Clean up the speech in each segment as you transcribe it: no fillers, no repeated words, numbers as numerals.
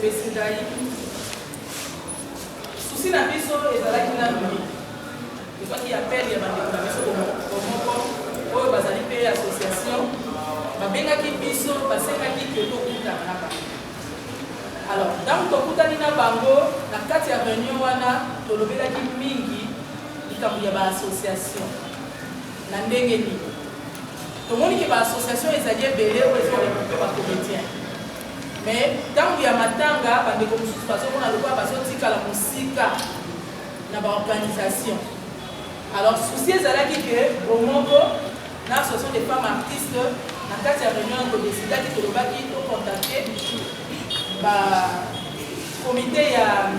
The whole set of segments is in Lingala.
opesi ngai susi na biso ezalaki na mini ekwaki appel ya bandeko na biso moko oyo bazali mpe association babengaki biso basengaki ke tokutana na bango. Alors ntango tokutani na bango na kati ya réunion wana tolobelaki mingi likambo ya baassociation na ndenge nini tomoni ke baassociation ezali ebele oyo ezoremonte bacomédien mais ntango ya matanga bandeko mosusu bazomona lokola bazotikala mosika na baorganisation. Alors souci ezalaki ke bomoko na association des femmes artistes na kati ya réunion todesidaki tolobaki tocontacte comité ya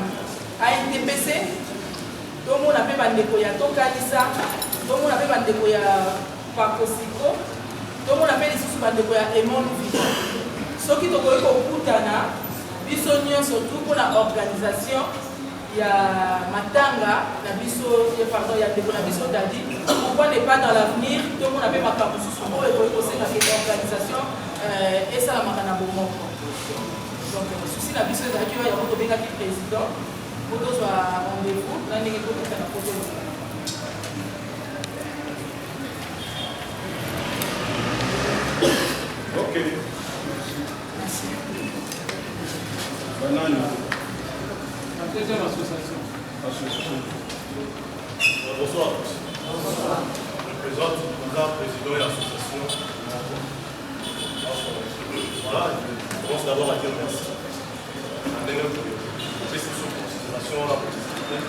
ANTPC tomona mpe bandeko ya tokalisa tomona mpe bandeko ya pakosiko tomona mpe lisusu bandeko ya emon vision soki tokoki kokutana biso nyonso tu mpona organisation ya matanga na biso pardon ya ndeko na biso dadi pourquoi ne pas dans l'avenir tomona mpe makambo mosusu oyo ekoki kosengaka organisation esalamaka na bomoko. Donc souci na biso ezalaki oyo yango tobengaki président po tozwa rendez-vous na ndenge tokutana po tozwa. Ok. Banane. La deuxième association. Bonsoir à tous. Bonsoir. Je me présente, président de l'association. Voilà, je commence d'abord à dire merci. En dernier pour précision, considération, la participation.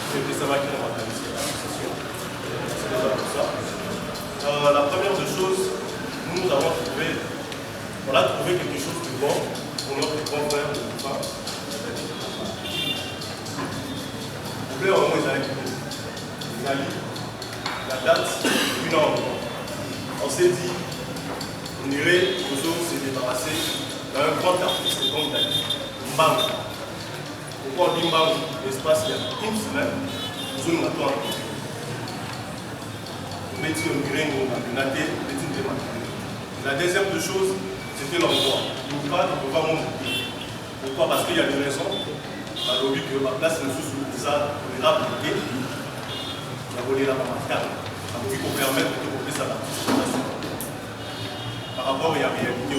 C'est ça qui m'a organisé l'association. C'est déjà pour ça. La première des choses, nous avons trouvé, on a trouvé quelque chose de bon pour notre grand frère de femmes. Vous voulez au moins la date, une heure. On s'est dit, on irait toujours se débarrasser d'un grand artiste comme il a dit, Mbangu. Pourquoi on dit Mbangu? L'espace, il y a une semaine, nous avons attendu. Nous mettions un grain, nous avons naté, nous mettions des matins. La deuxième des choses, c'était l'endroit. Il ne peut pas monter. Pourquoi? Parce qu'il y a des raisons. On a vu que ma place est sous ça, on est là pour l'aider. On a volé là par ma carte. On a vu qu'on permette de couper sa participation. Par rapport à la réalité.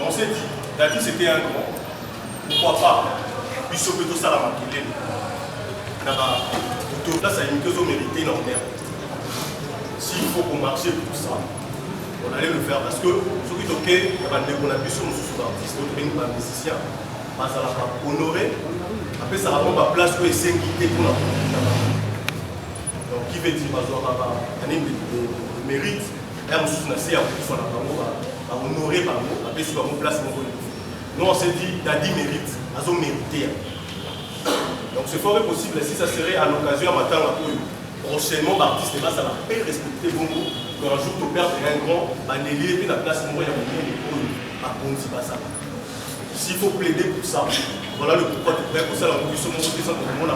On s'est dit, Dadi c'était un grand. Pourquoi pas? Puis sauf que tout ça, la maquille. Là, ça a une chose mérité dans l'air. S'il faut qu'on marche pour tout ça, on allait le faire parce que ce qui est ok, il y a des conditions sous artistes, d'autres pas musiciens. Ça va pas honorer. Après, ça va prendre la place où il s'est quitté pour la donc, qui veut dire que le mérite, et on s'est honoré par nous, après, c'est une place. Nous, on s'est dit, Dadi mérite, ils ont mérité. Donc, c'est fort possible si ça serait à l'occasion à matin, prochainement, l'artiste, ça va pas respecter beaucoup. Quand un jour, tu perds un grand, un élève, et la place, il y a un peu s'il faut plaider pour ça, voilà le pourquoi tu prêt pour ça, la commission de l'autre, on a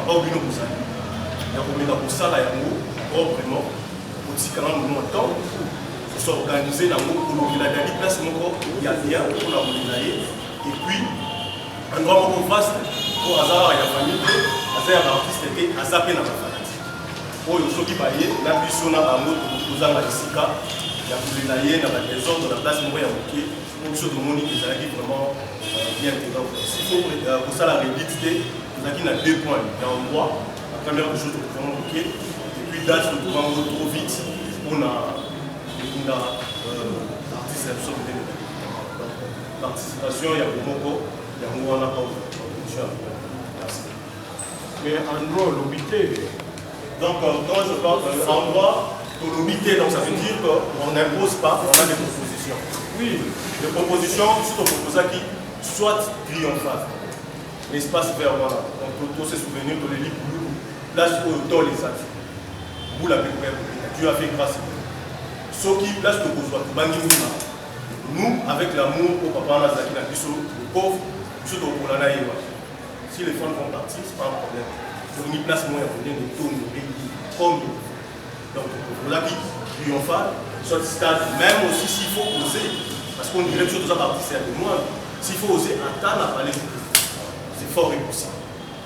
pas oublié pour ça. Il y a pour ça, il y a vraiment, pour ce qu'il y a un temps, pour s'organiser, pour la dernière place, il y a bien, pour la et puis, un grand moment vaste, pour hasard, il y a famille, l'artiste était à zapper dans la famille. Pour ceux qui payaient, la puissance à un mot, pour la Sika, il y a pour les dans la maison, dans la place, il y a pour ceux de Monique, ils allaient vraiment bien intégrés. S'il faut pour ça la réalité, vous avez 2 points. Il y a un droit, la première chose que nous pouvons bloquer, et puis date de pouvoir trop vite, on a l'artiste absolument. Participation, il y a beaucoup, il y a beaucoup en accord. Merci. Mais en droit, l'obité. Donc, quand je parle en droit, pour l'obité, donc ça veut dire qu'on n'impose pas, on a des propositions. Oui. Les propositions, c'est un proposal qui soit triomphal. L'espace vert, voilà. Donc, tous ces souvenirs, tous les livres, place où dans les actes. Vous l'avez découvert, Dieu a fait grâce. Ce qui place de besoin, nous, avec l'amour au papa Nazaki, le pauvre, surtout pour la naïve. Si les femmes vont partir, ce n'est pas un problème. Pour une place moins, il faut donner des taux, comme nous. Donc, pour la vie triomphale, soit stade, même aussi s'il faut poser. Parce qu'on dirait que tout ça partie, c'est de moi. S'il faut oser attendre à parler, c'est fort impossible.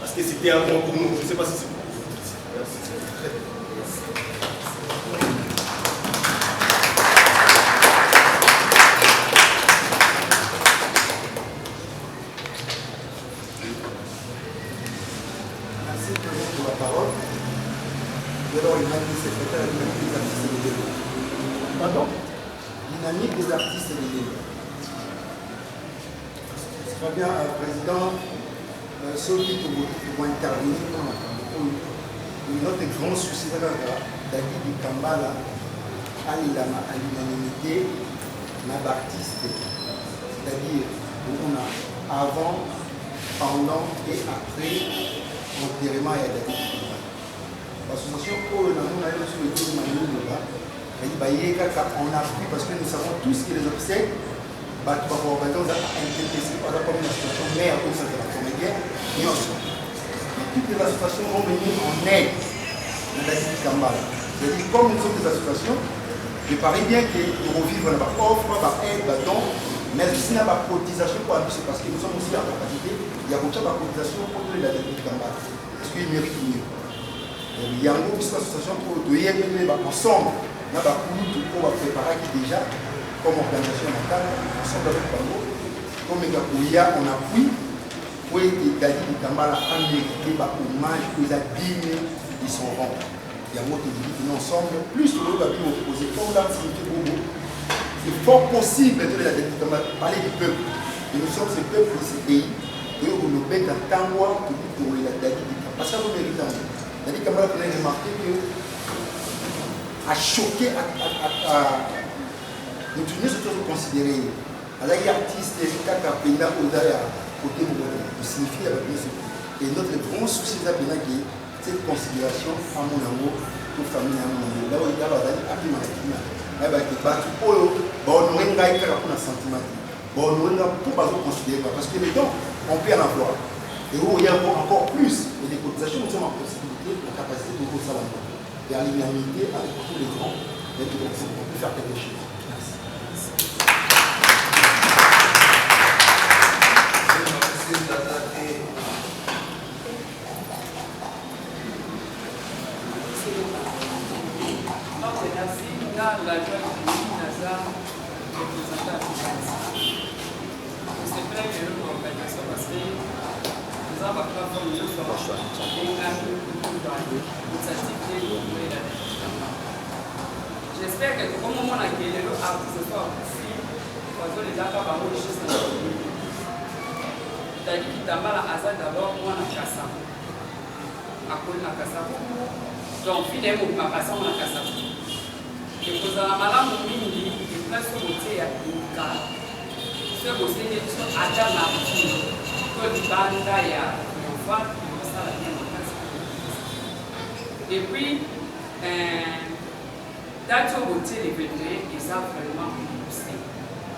Parce que c'était un bon pour nous. Je ne sais pas si c'est pour vous. Merci. Merci pour la parole. Alors, dynamique secrétaire dynamique des artistes et des débats. Pardon? Dynamique des artistes et des débats. Très bien, Président, ceux qui vont intervenir, notre grand souci David Kambala à l'unanimité d'artistes, c'est-à-dire on a avant, pendant et après l'enterrement et David Kambala. L'association on appuie parce que nous savons tous que les obsèques on a NTPC, on a comme une association mère au sein de la comédienne, et toutes les associations vont venir en aide de David Kambala. C'est-à-dire, comme nous sommes des associations, je parie bien que nous revivons la offre, la aide, la don, mais aussi la cotisation pour abuser, parce que nous sommes aussi en capacité, il y a beaucoup de cotisation pour la David Kambala. Parce qu'il mérite mieux. Il y a une association pour y aller ensemble, on a préparer déjà. Comme organisation locale, ensemble avec Bango, comme Gakuya, on appuie pour que David Kambala a mérité hommage aux dignes de son rang. Il y a un mot qui dit ensemble, plus que nous avons opposé, comme là, c'est fort possible de David Kambala parler du peuple. Et nous sommes ce peuple de ce pays, et nous avons un tangois pour la David Kambala. Parce que nous méritons. David Kambala, vous avez remarqué que a choqué nous devons surtout considérer les artistes et les côté de signifier la vie. Et notre grand souci c'est que cette considération à mon amour pour famille à mon amour. Là où il y a la vie à la on aurait un sentiment. On aurait considérer parce que les dons on peut en avoir. Et où il y a encore plus et les cotisations nous sommes en possibilité, en capacité de faire ça. Et à l'unanimité avec tous les grands, on peut faire quelque chose. J'espère que au moment où on a gagné le artiste soit aussi, parce que les gens pas vraiment les choses. David Kambala a d'abord moi na kasa. À cause na kasa. Donc finalement ma kasa on a kasa. Et pour ça malamu mingi et place côté ya Inka. Ce que c'est des choses à dans la vie. Que du banda ya enfant qui ça la bien en place. Et puis Dato Beauté les vétérinaires, ils ont vraiment poussé.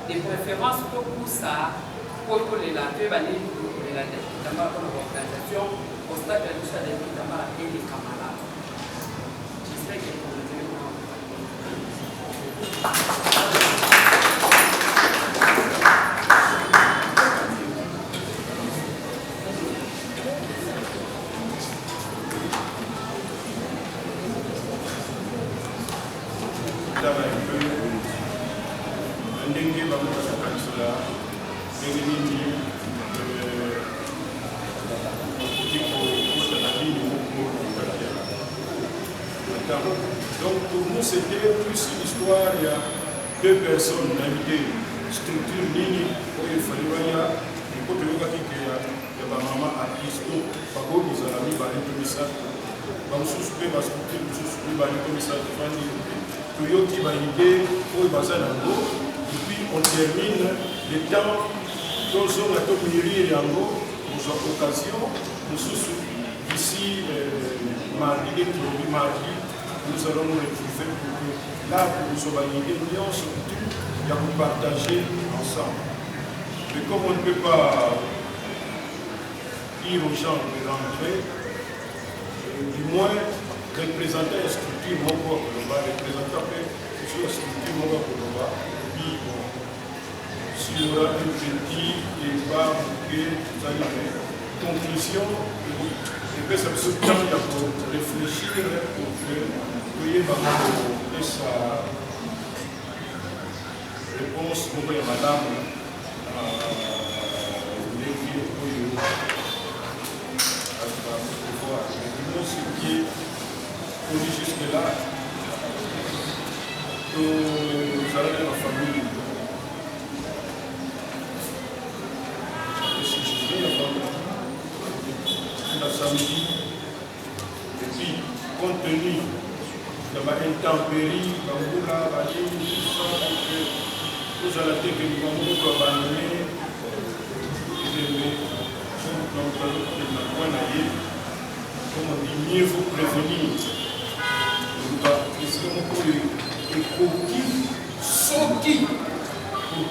De préférence pour ça, pour les laver, pour les laver, dans l'organisation, au stade de l'État de l'État et les camarades. J'espère que vous le direz. Donc pour nous c'était plus une histoire, il y a deux personnes invitées, structure nini, pour les familles, et pour le gars qui est ma maman artiste, par contre ils ont mis par un commissaire, par suspect, par structure, suspect, par un commissaire, pour eux qui va l'idée, pour les bazar et puis on termine le temps, dans la mairie et nous avons occasion, nous ici mardi, nous allons nous retrouver pour que là, pour nous organiser, nous surtout, il y a pour partager ensemble. Mais comme on ne peut pas dire aux gens de rentrer, du moins représenter une structure Moko Koloba, représenter une structure Moko Koloba, puis s'il y aura un petit vous avez une conclusion et que ça me temps pour réfléchir pour que vous ayez sa réponse pour madame ce qui est connu jusque-là, nous allons dans la famille. La samedi, et puis compte tenu de ma intempérie, nous allons dire que nous allons abandonner comme on dit, mieux faut prévenir. Pour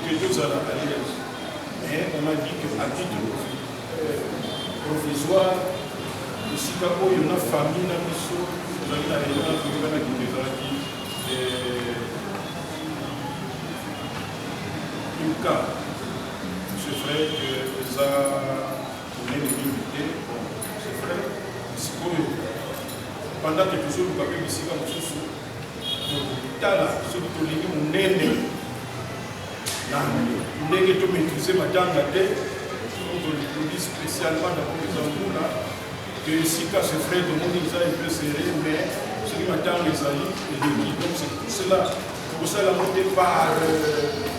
que nous allons aller. Mais on a dit qu'à titre provisoire, ici, quand il y a une famille, nous allons aller dans le cas. C'est vrai que ça, on est limité. C'est vrai. Pendant quelques jours, nous avons ici comme ceci. Nous avons maîtriser ma langue, on dit spécialement dans les embouts là, que ici, quand c'est frais, tout le monde est un peu serré, mais ce qui m'attend les amis et les guides. Donc c'est tout cela. Pour ça, la montée par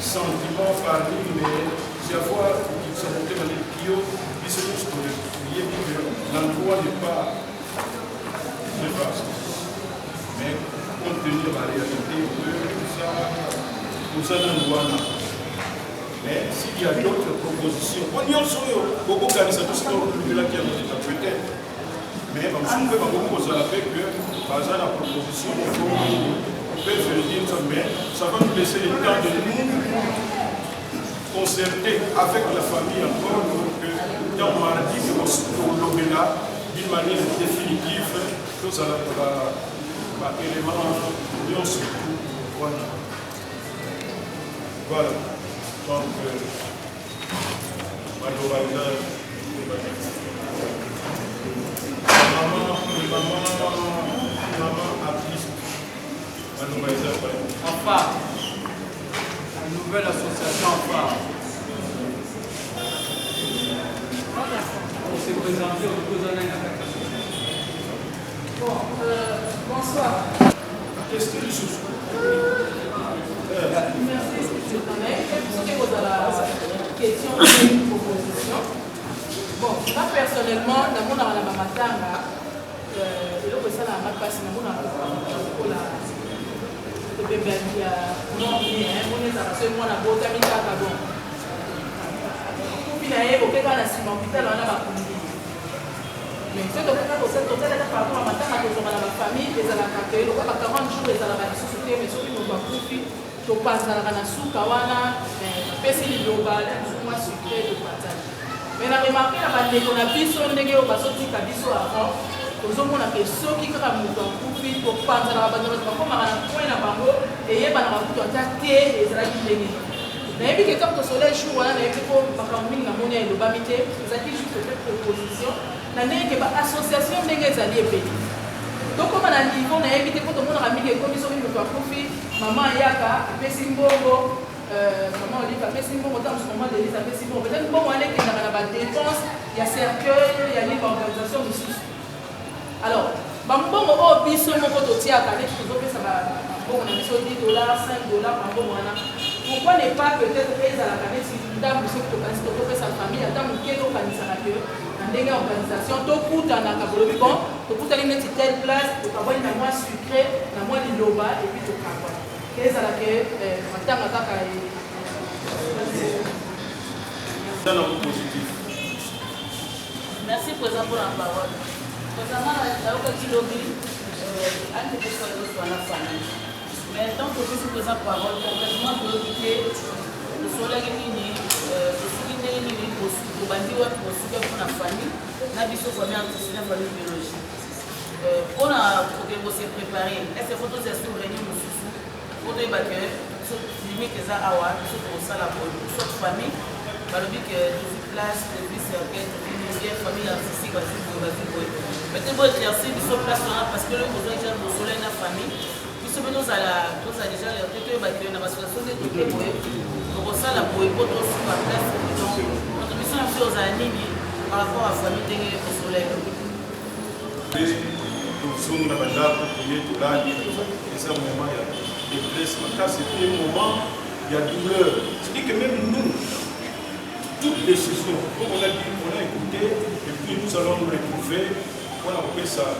sentiment, par ligne, mais c'est à voir qu'ils sont montés dans les tuyaux, ils se posent pour les prier, que l'endroit n'est pas vaste. Mais compte tenu de la réalité, nous allons. Mais s'il y a d'autres propositions, on y a beaucoup de gens qui ont peut-être. Mais on peut avec que, par exemple, la proposition, on peut faire dire ça, mais ça va nous laisser le temps de nous concerter avec la famille encore, donc dans mardi, on l'obéra d'une manière définitive, nous allons avoir élément, surtout, voilà. Donc, maman artiste, enfin, une nouvelle association enfin. On s'est présenté au Cosanin à la Bon, bonsoir. Qu'est-ce que tu souffres? Merci. C'était la question de proposition. Bon, moi personnellement, dans mon matanga, le ça n'a pas passé dans mon le bébé qui a non bien, on est à ce moment là, bon, t'as mis ça à bon. Puis là, il y a aucun cas de hôpital, on a pas compris. Mais ce que vous avez fait, c'est que par rapport à ma famille, les à la café, le 40 jours, les à la société, mais ceux qui n'ont pas compris. Topazala na suka wana pesi liloba moi sucré de partage mais na remarqué la bande qu'on a biso ndenge o basoti ka biso avant ozomona ke soki kaka muto kufi to panzala bande ko koma na point na bango et yeba na kuto attaquer ezala ndenge na yebi ke comme to soleil jour wana na yebi ko bakambi na moni ya loba mité ezaki juste cette proposition na ndenge ba association ndenge ezali epeli donc comme on a niveau na yebi te ko to mona kambi ke komisio muto akufi maman yaka apesi mbongo maman olive apesi mbongo ntango maman denise apesi mbongo peut-être mbongo wana ekendaka na badépense ya cercueil ya libre organisation mosusu alors bambongo oyo biso moko totiaka neti tozopesa bambongo na biso $10 $5 bambongo wana pourquoi ne pas peut-être ezalaka neti ndambu soki tokanisi tokopesa famille ata moke tokanisaka ke na ndenge ya organisation tokutanaka bolobi bon tokutani neti telle place tokabwani na mwa sucré na mwa liloba epuis tokabwana ezala ke matanga kaka merci président pour la parole. Concernant la Kilobi, un des personnes dans la famille. Mais tant que je suis présent parole, concrètement pour éviter le soleil ni le souligner ni le bandi ou pour la famille, n'a pas besoin de famille en famille biologique. On a se préparer. Est-ce que photos sont réunies pour des baguettes, limite les awa, pour ça la famille, par le but que place depuis cercle une famille artistique maintenant vous éclaircir sur place parce que le besoin de au soleil na famille biso nous à la tous a déjà les têtes battu na association de tout pour ça la pour sur la place donc notre mission est aux années par rapport à la famille au soleil nous na bandako yetu là c'est un moment il y a des blesses c'est un moment il y a douleur c'est que même nous toutes les décisions, comme on a dit, on a écouté, et puis nous allons nous retrouver, on a fait ça,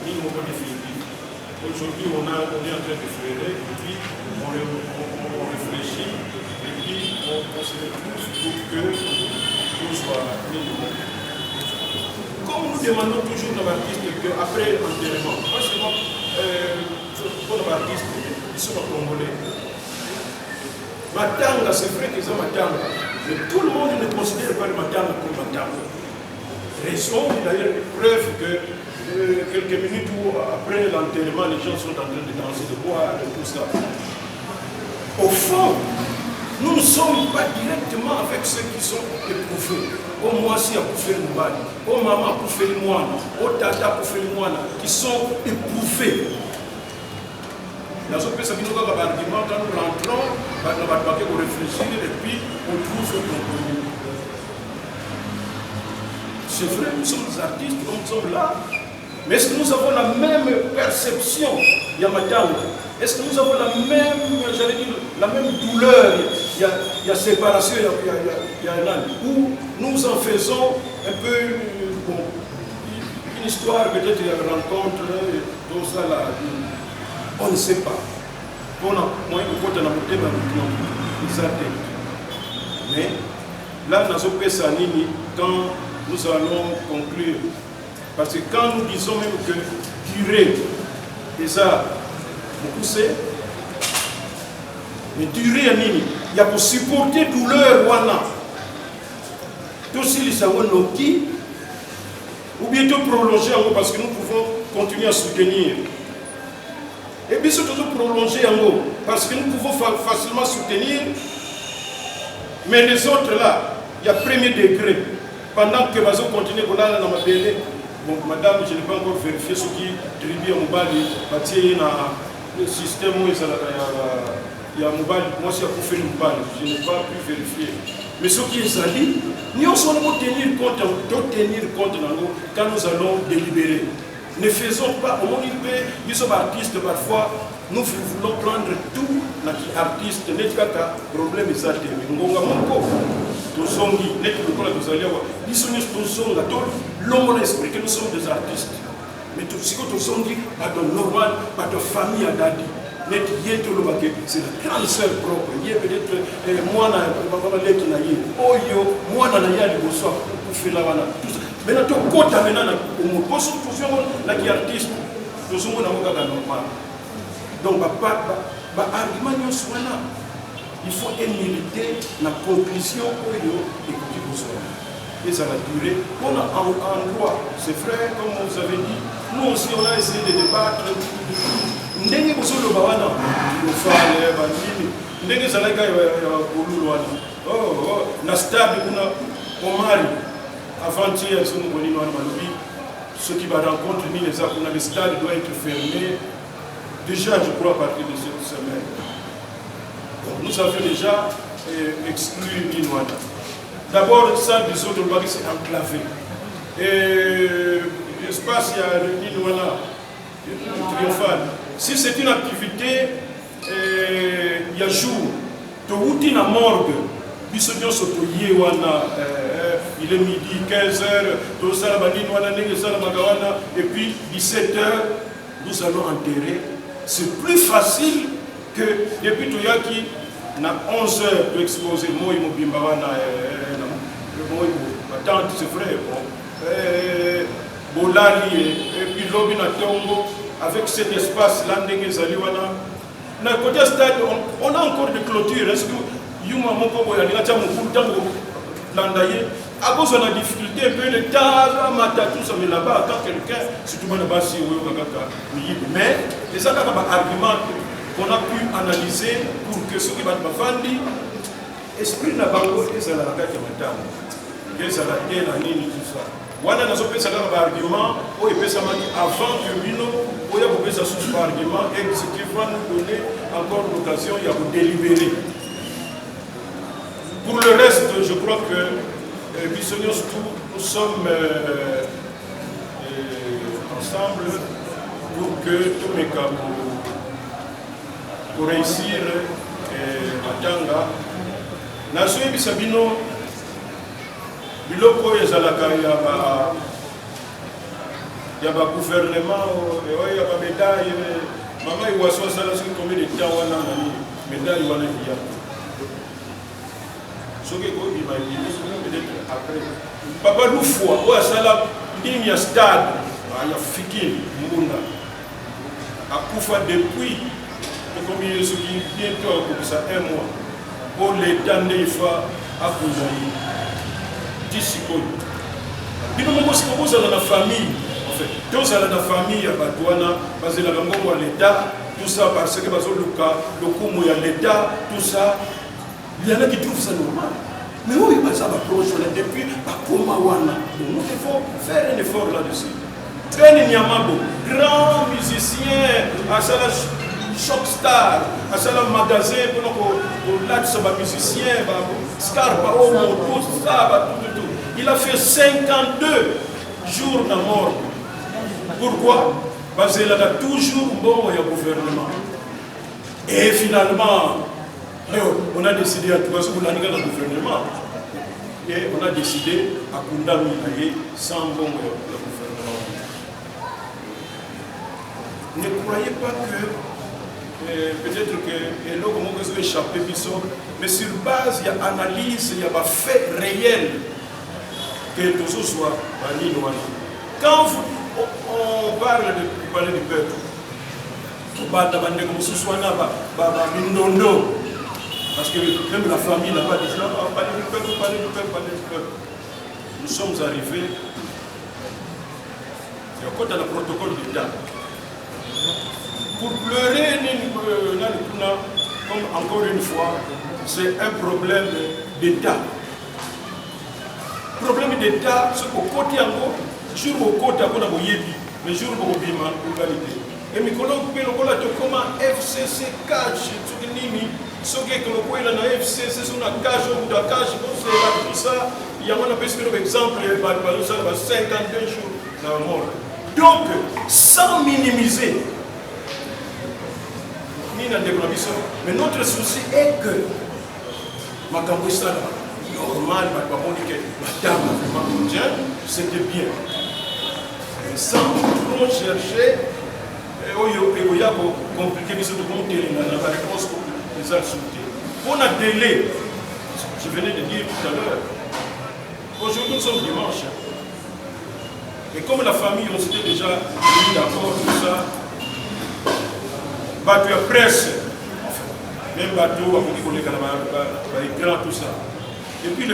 minimum définitif. Aujourd'hui, on est en train de fleurer, et puis on réfléchit, et puis on se retrouve pour que tout soit minimum. Comme nous demandons toujours à l'artiste qu'après l'enterrement, parce que pour l'artiste, ils sont congolais. Matanga, c'est vrai qu'ils ont Matanga. Mais tout le monde ne considère pas le Matanga comme Matanga. Raison, d'ailleurs, preuve que quelques minutes après l'enterrement, les gens sont en train de danser, de boire, et tout ça. Au fond, nous ne sommes pas directement avec ceux qui sont éprouvés. Au Moissi a pouffé le Mbani, au Maman a pouffé le Moine, au Tata a pouffé le Moine, qui sont éprouvés. Dans ce pays, ça nous donne un argument quand nous rentrons, nous allons réfléchir et puis on trouve un compromis. C'est vrai, nous sommes des artistes, nous sommes là, mais est-ce que nous avons la même perception, Yamatanga? Est-ce que nous avons la même, j'allais dire, la même douleur? Il y a séparation, il y a un an, où nous en faisons un peu une histoire, peut-être il y a une rencontre, tout ça là. On ne sait pas. Mais là, dans ce pays, quand nous allons conclure, parce que quand nous disons même que durer, et ça, beaucoup c'est, mais durer, il y a pour supporter douleur, tout si les savons ou bientôt prolonger parce que nous pouvons continuer à soutenir. Et puis c'est toujours prolongé en haut, parce que nous pouvons facilement soutenir, mais les autres là, il y a premier degré. Pendant que Bazo continue pour aller dans ma télé, bon, madame, je n'ai pas encore vérifié ce qui tribu à Mobali, le système où il y a Mobali, moi c'est à pour faire Mobali, je n'ai pas pu vérifier. Mais ce qui est allé, nous sommes tenir compte quand nous allons délibérer. Ne faisons pas, au monde nous sommes artistes parfois, nous voulons prendre tout, artiste, n'est pas un problème, mais ça, nous sommes l'esprit que nous sommes des artistes. Mais tout ce que nous sommes dit, pas de normal, pas de famille à Dadi. C'est la grande sœur propre. Il y a peut-être moi, moi, mais nous sommes côté maintenant, nous posons les artistes, nous sommes normal. Donc, argument il faut mériter la conclusion et ça va durer. On a en droit, c'est vrai, comme vous avez dit, nous aussi on a essayé de débattre. Ndenge bosolo bawana ufale bandini ndenge zalaka ya bululwana na stade kuna Omari avant-hier sur nous bonino malobi ceux qui va rencontrer ni les kuna le stade doit être fermé déjà je crois à partir de cette semaine. Donc, nous avons déjà exclu Inouana. D'abord ça des autres lois c'est enclavé et l'espace il y a le Inouana triomphal. Si c'est une activité, il y a jour, tu outil na morgue, il est midi, 15h, et puis 17h, nous allons enterrer. C'est plus facile que depuis Toyaki, on a 11h d'exposer. Moi, je ma tante, c'est vrai. Bolali, et puis Lobina Tongo. Avec cet espace-là, dans le côté stade, on a encore des clôtures. Est-ce que Yuma Moko a à cause de la difficulté, un peu de temps, tout ça, mais là-bas, quand quelqu'un, surtout mais les arguments qu'on a pu analyser pour que ceux qui vont faire esprit n'a pas encore été à la carte de ezala te na nini tout ça wana nazopesa kaka baargument oyo epesamaki avant que bino oya kopesa susu baargument et ce qui va nous donner encore l'occasion ya kodélibérer. Pour le reste, je crois que Bissonios, nous sommes ensemble pour que tout mes cas pour réussir à Tanga. Nasoye Bisabino, biloko ezalaka ya ba gouvernement, ya ba médaille, maman iwaso sala sur combien de temps wana nani médaille wana ya. Ce qui est peut-être après. Papa nous fois, ou à Salam, il y a stade, il y a Fikine, Munda. À Koufa depuis, comme il y a ce qui bientôt pour ça un mois, pour les derniers fois à Kouzaï, 10 secondes. Puis nous sommes dans la famille, en fait, tous dans la famille, à Badouana, parce que l'État, tout ça, parce que le Koumou, il y a l'État, tout ça. Il y en a qui trouvent ça normal. Mais oui, ça va proche depuis Pakomawana. Nous devons faire un effort là-dessus. Très Niamabo, grand musicien, à Salah Shock Star, à Salah Magasin, pour là, ça va musicien, Scar, tout ça, tout. Il a fait 52 jours de mort. Pourquoi? Parce qu'il a toujours bon au gouvernement. Et finalement, on a décidé à tout le gouvernement et on a décidé à condamner sans bon gouvernement. Ne croyez pas que peut-être que l'eau comment vous échapper mais sur base il y a analyse, il y a des faits réels que tout ce soit quand on parle du peuple, on parle de ce soit parce que même la famille n'a pas dit ça, parler du peuple. Nous sommes arrivés, il y a un protocole d'État. Pour pleurer, comme encore une fois, c'est un problème d'État. Problème d'État, c'est qu'au côté encore, jour au côté, mais jour au bima, l'égalité. Et mes collègues, comment FCC cache, ce qui est que le point de la FCC, c'est une cage ou de cage, tout ça. Il y a un exemple, 52 jours dans la mort. Donc, sans minimiser, mais notre souci est que ma campagne normal, c'était bien. Mais sans trop chercher, il y a compliqué, mais c'est de compter la réponse des insultés. On a délai, je venais de dire tout à l'heure, aujourd'hui nous sommes dimanche. Et comme la famille, on s'était déjà mis d'accord, tout ça, bateau à presse, même bateau, écran, tout ça. Et puis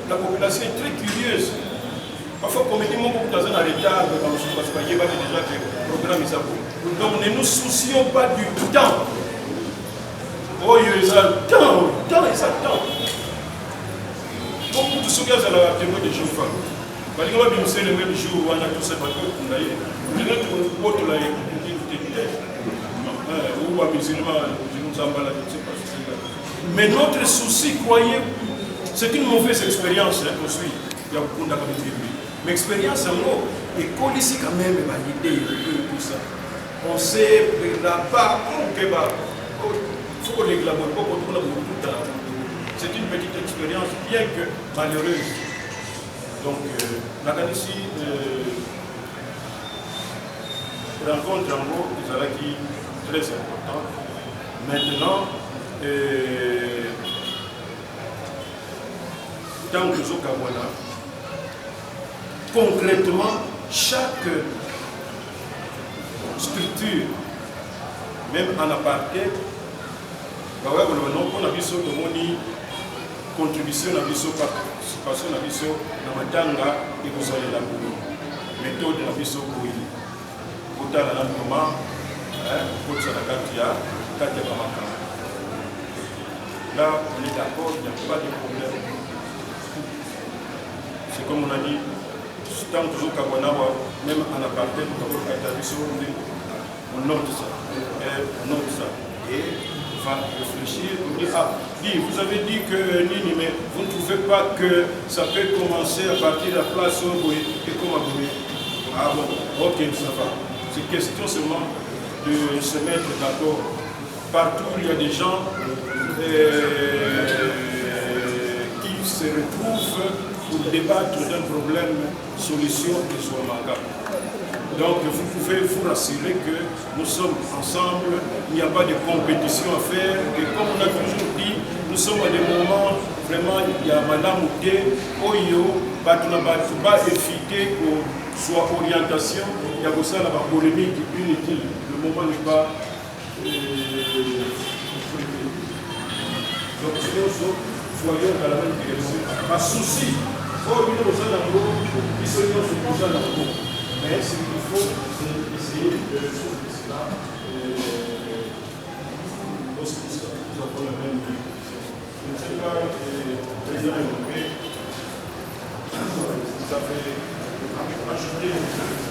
la population est très curieuse. Parfois, comme il dit, mon groupe dans un retard, parce qu'il y a déjà que le programme est à bout. Donc, ne nous soucions pas du temps. Oh, il y a le temps, et ça temps. Beaucoup de ceux qui ont témoin de jours femmes. Parce que le même jour où on a tout ça, parce que on a eu. On a tout là, mais notre souci, croyez, c'est une mauvaise expérience qu'on suit. Il y a beaucoup d'activités. Mais l'expérience en haut, école ici quand même, l'idée, tout ça. On sait là-bas, il faut qu'on l'églabore, c'est une petite expérience, bien que malheureuse. Donc, la Galicie rencontre en haut, qui très important. Maintenant, dans le Zokawana, concrètement, chaque structure, même en aparté, on a vu ce contribution, participation, dans la matanga et vous allez la méthode de la mission pour la comment, pour ça la carte. Là, on est d'accord, il n'y a pas de problème. c'est comme on a dit, tant toujours Kabanawa, même en apartheid, on note ça. On note ça. Et on va réfléchir, on dit, ah, vous avez dit que Nini, mais vous ne trouvez pas que ça peut commencer à partir de la place Oboé et comme à Boé? Ah bon, ok, ça va. C'est question seulement de se mettre d'accord. Partout, il y a des gens qui se retrouvent pour débattre d'un problème, solution qui soit manquable. Donc vous pouvez vous rassurer que nous sommes ensemble, il n'y a pas de compétition à faire. Et comme on a toujours dit, nous sommes à des moments, vraiment, il y a Madame Outé, Oyo, Batouba, éviter que soit orientation, il y a aussi la polémique inutile. Le moment n'est pas. Donc soyons dans la même direction. Pas souci. Oh, il y a des gens dans l'eau, ils sont dans l'eau. Mais ce qu'il faut, c'est essayer de résoudre cela. Lorsque nous avons la même vie. Je ne sais pas, le président européen, ça fait ajouter